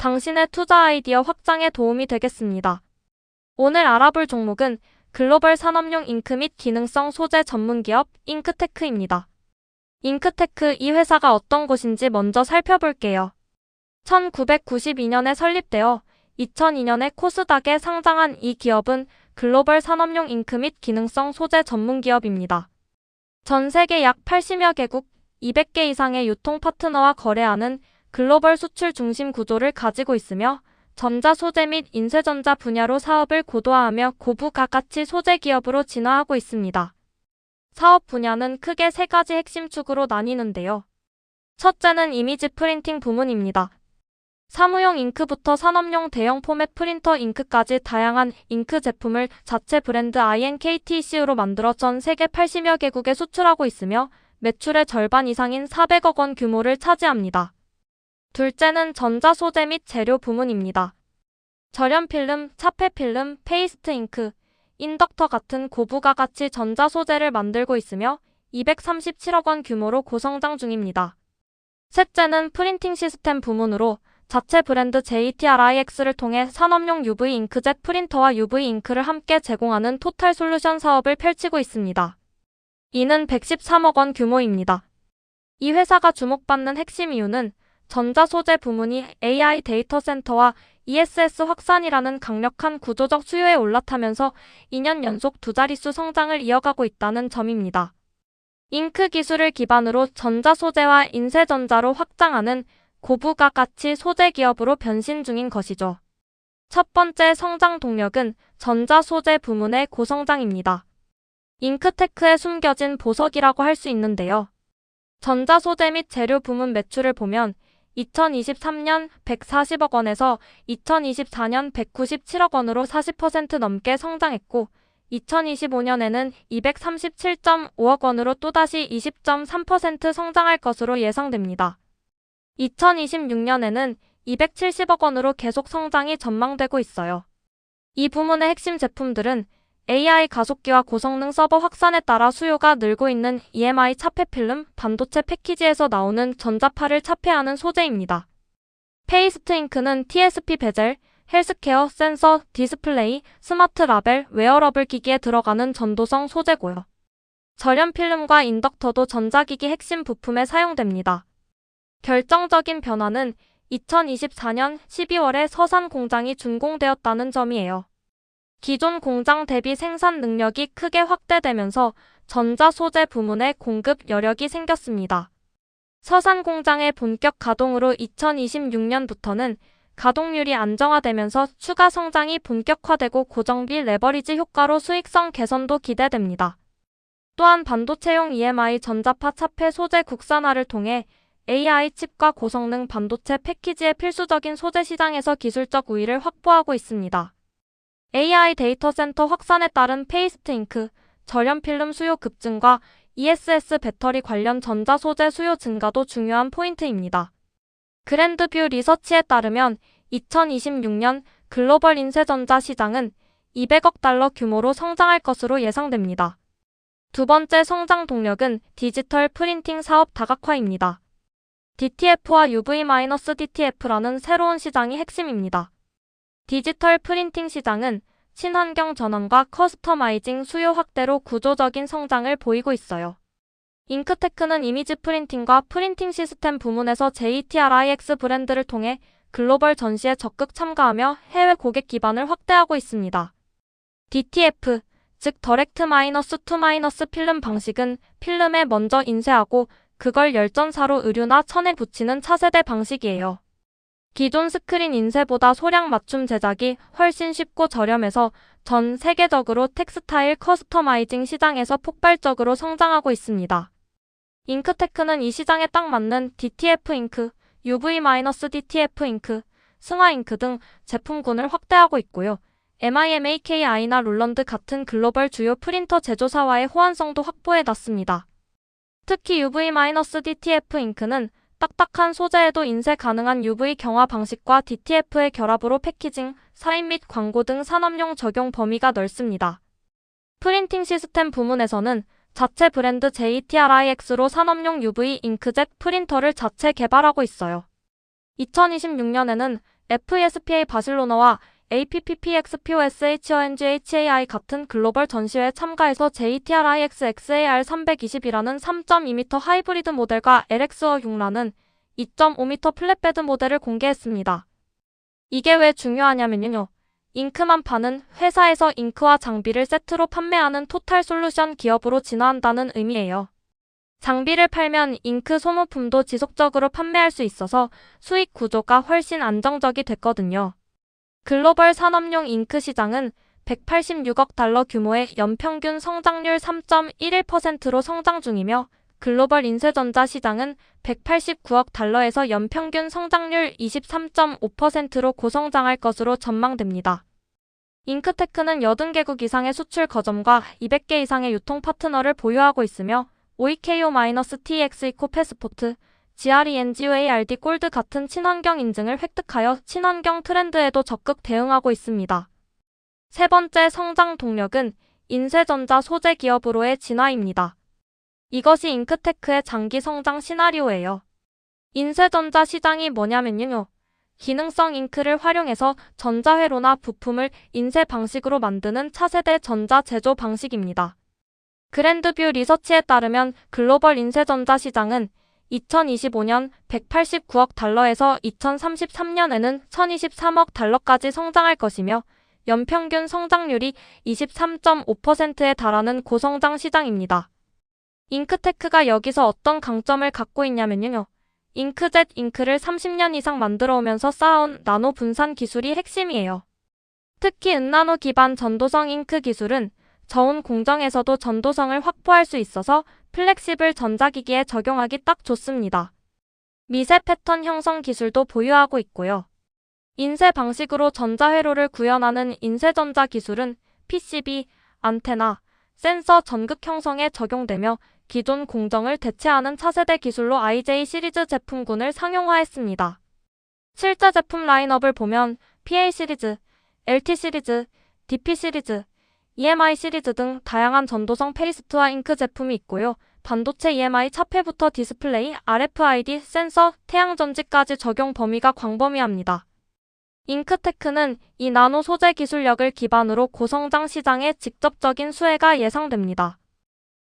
당신의 투자 아이디어 확장에 도움이 되겠습니다. 오늘 알아볼 종목은 글로벌 산업용 잉크 및 기능성 소재 전문기업 잉크테크입니다. 잉크테크 이 회사가 어떤 곳인지 먼저 살펴볼게요. 1992년에 설립되어 2002년에 코스닥에 상장한 이 기업은 글로벌 산업용 잉크 및 기능성 소재 전문기업입니다. 전 세계 약 80여 개국 200개 이상의 유통 파트너와 거래하는 글로벌 수출 중심 구조를 가지고 있으며 전자소재 및 인쇄전자 분야로 사업을 고도화하며 고부가가치 소재 기업으로 진화하고 있습니다. 사업 분야는 크게 세 가지 핵심 축으로 나뉘는데요. 첫째는 이미지 프린팅 부문입니다. 사무용 잉크부터 산업용 대형 포맷 프린터 잉크까지 다양한 잉크 제품을 자체 브랜드 INKTCU로 만들어 전 세계 80여 개국에 수출하고 있으며 매출의 절반 이상인 400억 원 규모를 차지합니다. 둘째는 전자소재 및 재료 부문입니다. 절연 필름, 차폐 필름, 페이스트 잉크, 인덕터 같은 고부가가치 전자소재를 만들고 있으며 237억 원 규모로 고성장 중입니다. 셋째는 프린팅 시스템 부문으로 자체 브랜드 JTRIX를 통해 산업용 UV 잉크젯 프린터와 UV 잉크를 함께 제공하는 토탈 솔루션 사업을 펼치고 있습니다. 이는 113억 원 규모입니다. 이 회사가 주목받는 핵심 이유는 전자소재 부문이 AI 데이터 센터와 ESS 확산이라는 강력한 구조적 수요에 올라타면서 2년 연속 두 자릿수 성장을 이어가고 있다는 점입니다. 잉크 기술을 기반으로 전자소재와 인쇄전자로 확장하는 고부가가치 소재 기업으로 변신 중인 것이죠. 첫 번째 성장 동력은 전자소재 부문의 고성장입니다. 잉크테크에 숨겨진 보석이라고 할 수 있는데요. 전자소재 및 재료 부문 매출을 보면 2023년 140억 원에서 2024년 197억 원으로 40% 넘게 성장했고 2025년에는 237.5억 원으로 또다시 20.3% 성장할 것으로 예상됩니다. 2026년에는 270억 원으로 계속 성장이 전망되고 있어요. 이 부문의 핵심 제품들은 AI 가속기와 고성능 서버 확산에 따라 수요가 늘고 있는 EMI 차폐 필름, 반도체 패키지에서 나오는 전자파를 차폐하는 소재입니다. 페이스트 잉크는 TSP 베젤, 헬스케어, 센서, 디스플레이, 스마트 라벨, 웨어러블 기기에 들어가는 전도성 소재고요. 절연 필름과 인덕터도 전자기기 핵심 부품에 사용됩니다. 결정적인 변화는 2024년 12월에 서산 공장이 준공되었다는 점이에요. 기존 공장 대비 생산 능력이 크게 확대되면서 전자소재 부문에 공급 여력이 생겼습니다. 서산 공장의 본격 가동으로 2026년부터는 가동률이 안정화되면서 추가 성장이 본격화되고 고정비 레버리지 효과로 수익성 개선도 기대됩니다. 또한 반도체용 EMI 전자파 차폐 소재 국산화를 통해 AI 칩과 고성능 반도체 패키지의 필수적인 소재 시장에서 기술적 우위를 확보하고 있습니다. AI 데이터 센터 확산에 따른 페이스트 잉크, 절연 필름 수요 급증과 ESS 배터리 관련 전자소재 수요 증가도 중요한 포인트입니다. 그랜드뷰 리서치에 따르면 2026년 글로벌 인쇄전자 시장은 200억 달러 규모로 성장할 것으로 예상됩니다. 두 번째 성장 동력은 디지털 프린팅 사업 다각화입니다. DTF와 UV-DTF라는 새로운 시장이 핵심입니다. 디지털 프린팅 시장은 친환경 전환과 커스터마이징 수요 확대로 구조적인 성장을 보이고 있어요. 잉크테크는 이미지 프린팅과 프린팅 시스템 부문에서 JTRIX 브랜드를 통해 글로벌 전시에 적극 참가하며 해외 고객 기반을 확대하고 있습니다. DTF, 즉 더렉트 마이너스 투 마이너스 필름 방식은 필름에 먼저 인쇄하고 그걸 열전사로 의류나 천에 붙이는 차세대 방식이에요. 기존 스크린 인쇄보다 소량 맞춤 제작이 훨씬 쉽고 저렴해서 전 세계적으로 텍스타일 커스터마이징 시장에서 폭발적으로 성장하고 있습니다. 잉크테크는 이 시장에 딱 맞는 DTF 잉크, UV-DTF 잉크, 승화 잉크 등 제품군을 확대하고 있고요. MIMAKI나 롤런드 같은 글로벌 주요 프린터 제조사와의 호환성도 확보해놨습니다. 특히 UV-DTF 잉크는 딱딱한 소재에도 인쇄 가능한 UV 경화 방식과 DTF의 결합으로 패키징, 사인 및 광고 등 산업용 적용 범위가 넓습니다. 프린팅 시스템 부문에서는 자체 브랜드 JTRIX로 산업용 UV 잉크젯 프린터를 자체 개발하고 있어요. 2026년에는 FESPA 바실로나와 APPPXPOSHONGHAI 같은 글로벌 전시회에 참가해서 JTR-IXXAR 320이라는 3.2m 하이브리드 모델과 LX6라는 2.5m 플랫베드 모델을 공개했습니다. 이게 왜 중요하냐면요. 잉크만 파는 회사에서 잉크와 장비를 세트로 판매하는 토탈 솔루션 기업으로 진화한다는 의미예요. 장비를 팔면 잉크 소모품도 지속적으로 판매할 수 있어서 수익 구조가 훨씬 안정적이 됐거든요. 글로벌 산업용 잉크 시장은 186억 달러 규모의 연평균 성장률 3.11%로 성장 중이며 글로벌 인쇄전자 시장은 189억 달러에서 연평균 성장률 23.5%로 고성장할 것으로 전망됩니다. 잉크테크는 80개국 이상의 수출 거점과 200개 이상의 유통 파트너를 보유하고 있으며 OEKO-TX 이코 패스포트, GRENGUARD 골드 같은 친환경 인증을 획득하여 친환경 트렌드에도 적극 대응하고 있습니다. 세 번째 성장 동력은 인쇄전자 소재 기업으로의 진화입니다. 이것이 잉크테크의 장기 성장 시나리오예요. 인쇄전자 시장이 뭐냐면요. 기능성 잉크를 활용해서 전자회로나 부품을 인쇄 방식으로 만드는 차세대 전자 제조 방식입니다. 그랜드뷰 리서치에 따르면 글로벌 인쇄전자 시장은 2025년 189억 달러에서 2033년에는 1023억 달러까지 성장할 것이며 연평균 성장률이 23.5%에 달하는 고성장 시장입니다. 잉크테크가 여기서 어떤 강점을 갖고 있냐면요. 잉크젯 잉크를 30년 이상 만들어 오면서 쌓아온 나노 분산 기술이 핵심이에요. 특히 은나노 기반 전도성 잉크 기술은 저온 공정에서도 전도성을 확보할 수 있어서 플렉시블 전자기기에 적용하기 딱 좋습니다. 미세 패턴 형성 기술도 보유하고 있고요. 인쇄 방식으로 전자회로를 구현하는 인쇄전자 기술은 PCB, 안테나, 센서 전극 형성에 적용되며 기존 공정을 대체하는 차세대 기술로 IJ 시리즈 제품군을 상용화했습니다. 실제 제품 라인업을 보면 PA 시리즈, LT 시리즈, DP 시리즈, EMI 시리즈 등 다양한 전도성 페리스트와 잉크 제품이 있고요. 반도체 EMI 차폐부터 디스플레이, RFID, 센서, 태양전지까지 적용 범위가 광범위합니다. 잉크테크는 이 나노 소재 기술력을 기반으로 고성장 시장의 직접적인 수혜가 예상됩니다.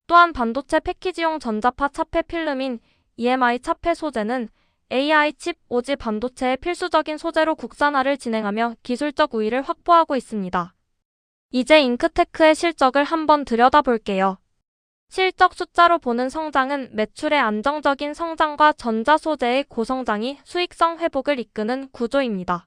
또한 반도체 패키지용 전자파 차폐 필름인 EMI 차폐 소재는 AI 칩 오지 반도체의 필수적인 소재로 국산화를 진행하며 기술적 우위를 확보하고 있습니다. 이제 잉크테크의 실적을 한번 들여다볼게요. 실적 숫자로 보는 성장은 매출의 안정적인 성장과 전자 소재의 고성장이 수익성 회복을 이끄는 구조입니다.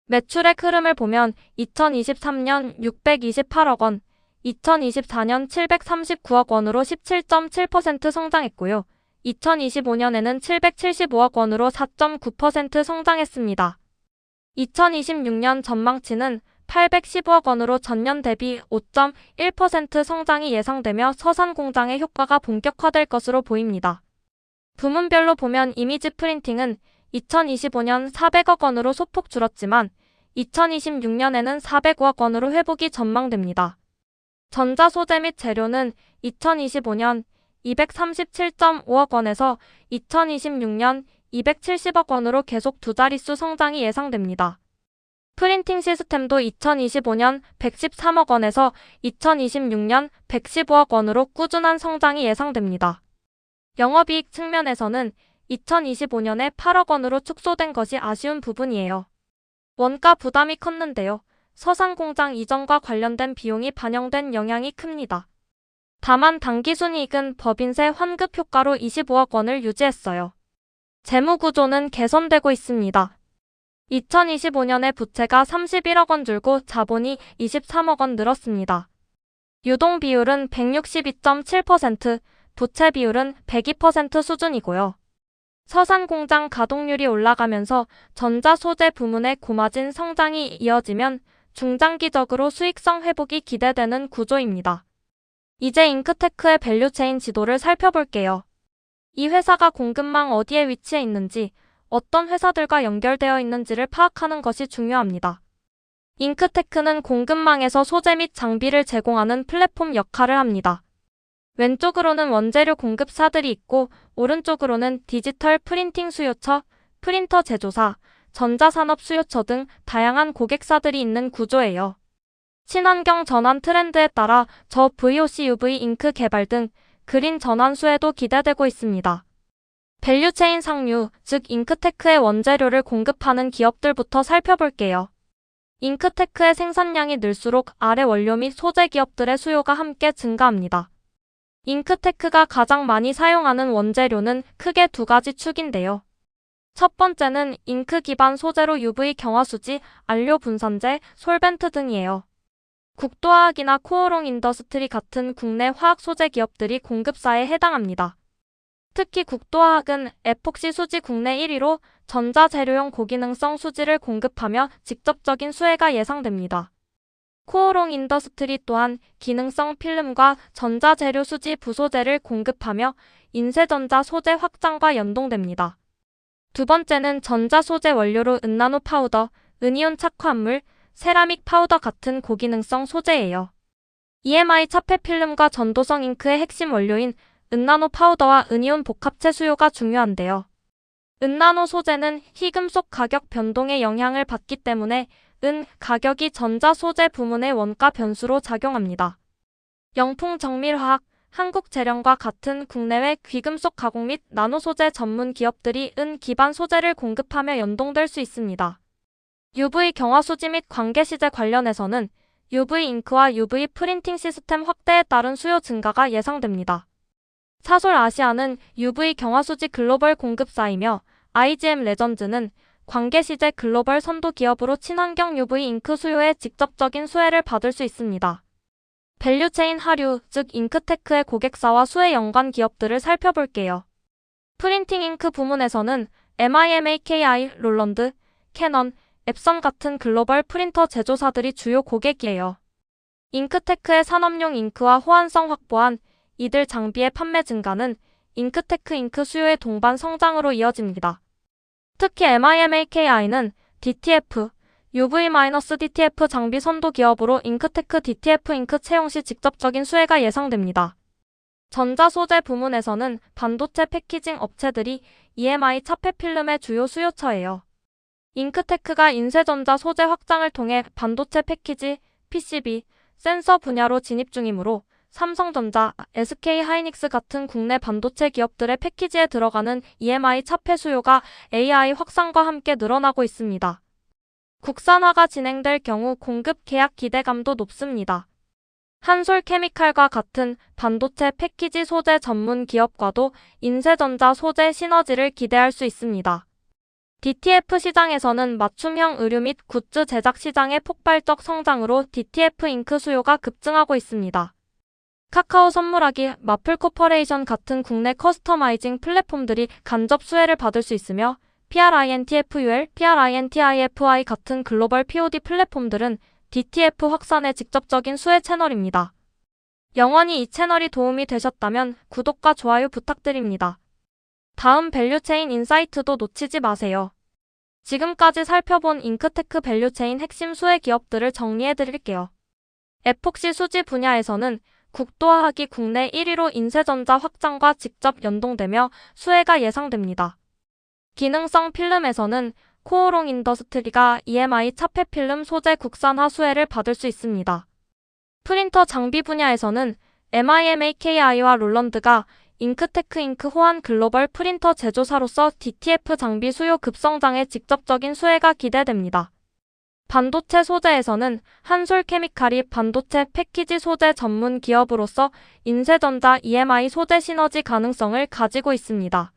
매출의 흐름을 보면 2023년 628억 원, 2024년 739억 원으로 17.7% 성장했고요. 2025년에는 775억 원으로 4.9% 성장했습니다. 2026년 전망치는 815억 원으로 전년 대비 5.1% 성장이 예상되며 서산 공장의 효과가 본격화될 것으로 보입니다. 부문별로 보면 이미지 프린팅은 2025년 400억 원으로 소폭 줄었지만 2026년에는 405억 원으로 회복이 전망됩니다. 전자소재 및 재료는 2025년 237.5억 원에서 2026년 270억 원으로 계속 두 자릿수 성장이 예상됩니다. 프린팅 시스템도 2025년 113억 원에서 2026년 115억 원으로 꾸준한 성장이 예상됩니다. 영업이익 측면에서는 2025년에 8억 원으로 축소된 것이 아쉬운 부분이에요. 원가 부담이 컸는데요. 서산 공장 이전과 관련된 비용이 반영된 영향이 큽니다. 다만 당기순이익은 법인세 환급 효과로 25억 원을 유지했어요. 재무구조는 개선되고 있습니다. 2025년에 부채가 31억 원 줄고 자본이 23억 원 늘었습니다. 유동 비율은 162.7%, 부채 비율은 102% 수준이고요. 서산 공장 가동률이 올라가면서 전자소재 부문의 고마진 성장이 이어지면 중장기적으로 수익성 회복이 기대되는 구조입니다. 이제 잉크테크의 밸류체인 지도를 살펴볼게요. 이 회사가 공급망 어디에 위치해 있는지, 어떤 회사들과 연결되어 있는지를 파악하는 것이 중요합니다. 잉크테크는 공급망에서 소재 및 장비를 제공하는 플랫폼 역할을 합니다. 왼쪽으로는 원재료 공급사들이 있고 오른쪽으로는 디지털 프린팅 수요처, 프린터 제조사, 전자산업 수요처 등 다양한 고객사들이 있는 구조예요. 친환경 전환 트렌드에 따라 저 VOC UV 잉크 개발 등 그린 전환 수혜도 기대되고 있습니다. 밸류체인 상류, 즉 잉크테크의 원재료를 공급하는 기업들부터 살펴볼게요. 잉크테크의 생산량이 늘수록 아래 원료 및 소재 기업들의 수요가 함께 증가합니다. 잉크테크가 가장 많이 사용하는 원재료는 크게 두 가지 축인데요. 첫 번째는 잉크 기반 소재로 UV 경화수지, 안료 분산제, 솔벤트 등이에요. 국도화학이나 코오롱 인더스트리 같은 국내 화학 소재 기업들이 공급사에 해당합니다. 특히 국도화학은 에폭시 수지 국내 1위로 전자재료용 고기능성 수지를 공급하며 직접적인 수혜가 예상됩니다. 코오롱 인더스트리 또한 기능성 필름과 전자재료 수지 부소재를 공급하며 인쇄전자 소재 확장과 연동됩니다. 두 번째는 전자소재 원료로 은나노 파우더, 은이온 착화물, 세라믹 파우더 같은 고기능성 소재예요. EMI 차폐 필름과 전도성 잉크의 핵심 원료인 은나노 파우더와 은이온 복합체 수요가 중요한데요. 은나노 소재는 희금속 가격 변동에 영향을 받기 때문에 은 가격이 전자 소재 부문의 원가 변수로 작용합니다. 영풍정밀화학, 한국재련과 같은 국내외 귀금속 가공 및 나노 소재 전문 기업들이 은 기반 소재를 공급하며 연동될 수 있습니다. UV 경화수지 및 관계시제 관련해서는 UV 잉크와 UV 프린팅 시스템 확대에 따른 수요 증가가 예상됩니다. 사솔 아시아는 UV 경화수지 글로벌 공급사이며 IGM 레전즈는 관계시제 글로벌 선도 기업으로 친환경 UV 잉크 수요에 직접적인 수혜를 받을 수 있습니다. 밸류체인 하류, 즉 잉크테크의 고객사와 수혜 연관 기업들을 살펴볼게요. 프린팅 잉크 부문에서는 MIMAKI, 롤런드, 캐넌, 앱선 같은 글로벌 프린터 제조사들이 주요 고객이에요. 잉크테크의 산업용 잉크와 호환성 확보한 이들 장비의 판매 증가는 잉크테크 잉크 수요의 동반 성장으로 이어집니다. 특히 MIMAKI는 DTF, UV-DTF 장비 선도 기업으로 잉크테크 DTF 잉크 채용 시 직접적인 수혜가 예상됩니다. 전자소재 부문에서는 반도체 패키징 업체들이 EMI 차폐 필름의 주요 수요처예요. 잉크테크가 인쇄전자 소재 확장을 통해 반도체 패키지, PCB, 센서 분야로 진입 중이므로 삼성전자, SK하이닉스 같은 국내 반도체 기업들의 패키지에 들어가는 EMI 차폐 수요가 AI 확산과 함께 늘어나고 있습니다. 국산화가 진행될 경우 공급 계약 기대감도 높습니다. 한솔케미칼과 같은 반도체 패키지 소재 전문 기업과도 인쇄전자 소재 시너지를 기대할 수 있습니다. DTF 시장에서는 맞춤형 의류 및 굿즈 제작 시장의 폭발적 성장으로 DTF 잉크 수요가 급증하고 있습니다. 카카오 선물하기, 마플코퍼레이션 같은 국내 커스터마이징 플랫폼들이 간접 수혜를 받을 수 있으며 PRINTFUL, PRINTIFI 같은 글로벌 POD 플랫폼들은 DTF 확산의 직접적인 수혜 채널입니다. 영원히 이 채널이 도움이 되셨다면 구독과 좋아요 부탁드립니다. 다음 밸류체인 인사이트도 놓치지 마세요. 지금까지 살펴본 잉크테크 밸류체인 핵심 수혜 기업들을 정리해드릴게요. 에폭시 수지 분야에서는 국도화학이 국내 1위로 인쇄전자 확장과 직접 연동되며 수혜가 예상됩니다. 기능성 필름에서는 코오롱 인더스트리가 EMI 차폐 필름 소재 국산화 수혜를 받을 수 있습니다. 프린터 장비 분야에서는 MIMAKI와 롤런드가 잉크테크 잉크 호환 글로벌 프린터 제조사로서 DTF 장비 수요 급성장에 직접적인 수혜가 기대됩니다. 반도체 소재에서는 한솔케미칼이 반도체 패키지 소재 전문 기업으로서 인쇄전자 EMI 소재 시너지 가능성을 가지고 있습니다.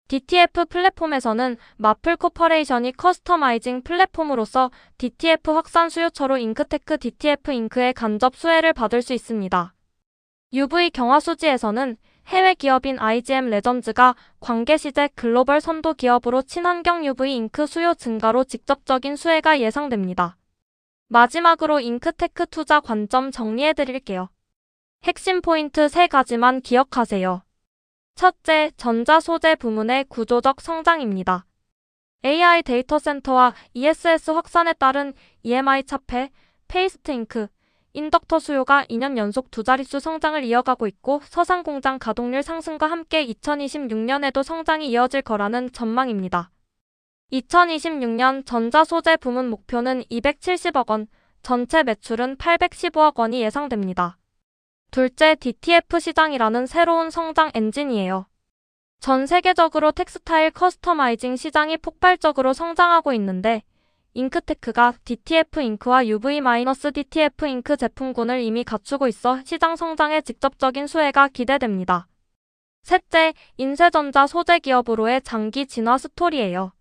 DTF 플랫폼에서는 마플코퍼레이션이 커스터마이징 플랫폼으로서 DTF 확산 수요처로 잉크테크 DTF 잉크의 간접 수혜를 받을 수 있습니다. UV 경화수지에서는 해외 기업인 IGM 레전즈가 관계시제 글로벌 선도 기업으로 친환경 UV 잉크 수요 증가로 직접적인 수혜가 예상됩니다. 마지막으로 잉크테크 투자 관점 정리해드릴게요. 핵심 포인트 3가지만 기억하세요. 첫째, 전자소재 부문의 구조적 성장입니다. AI 데이터 센터와 ESS 확산에 따른 EMI 차폐, 페이스트 잉크, 인덕터 수요가 2년 연속 두 자릿수 성장을 이어가고 있고 서산 공장 가동률 상승과 함께 2026년에도 성장이 이어질 거라는 전망입니다. 2026년 전자소재 부문 목표는 270억 원, 전체 매출은 815억 원이 예상됩니다. 둘째, DTF 시장이라는 새로운 성장 엔진이에요. 전 세계적으로 텍스타일 커스터마이징 시장이 폭발적으로 성장하고 있는데 잉크테크가 DTF 잉크와 UV-DTF 잉크 제품군을 이미 갖추고 있어 시장 성장에 직접적인 수혜가 기대됩니다. 셋째, 인쇄전자 소재 기업으로의 장기 진화 스토리예요.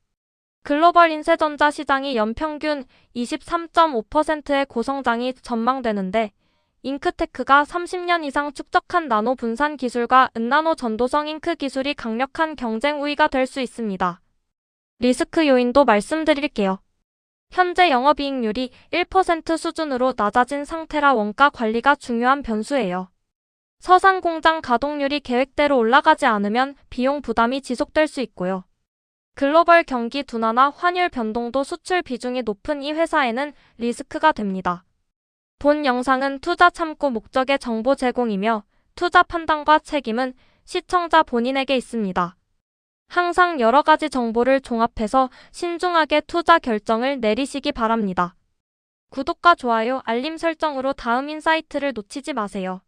글로벌 인쇄전자 시장이 연평균 23.5%의 고성장이 전망되는데 잉크테크가 30년 이상 축적한 나노 분산 기술과 은나노 전도성 잉크 기술이 강력한 경쟁 우위가 될 수 있습니다. 리스크 요인도 말씀드릴게요. 현재 영업이익률이 1% 수준으로 낮아진 상태라 원가 관리가 중요한 변수예요. 서산 공장 가동률이 계획대로 올라가지 않으면 비용 부담이 지속될 수 있고요. 글로벌 경기 둔화나 환율 변동도 수출 비중이 높은 이 회사에는 리스크가 됩니다. 본 영상은 투자 참고 목적의 정보 제공이며 투자 판단과 책임은 시청자 본인에게 있습니다. 항상 여러 가지 정보를 종합해서 신중하게 투자 결정을 내리시기 바랍니다. 구독과 좋아요, 알림 설정으로 다음 인사이트를 놓치지 마세요.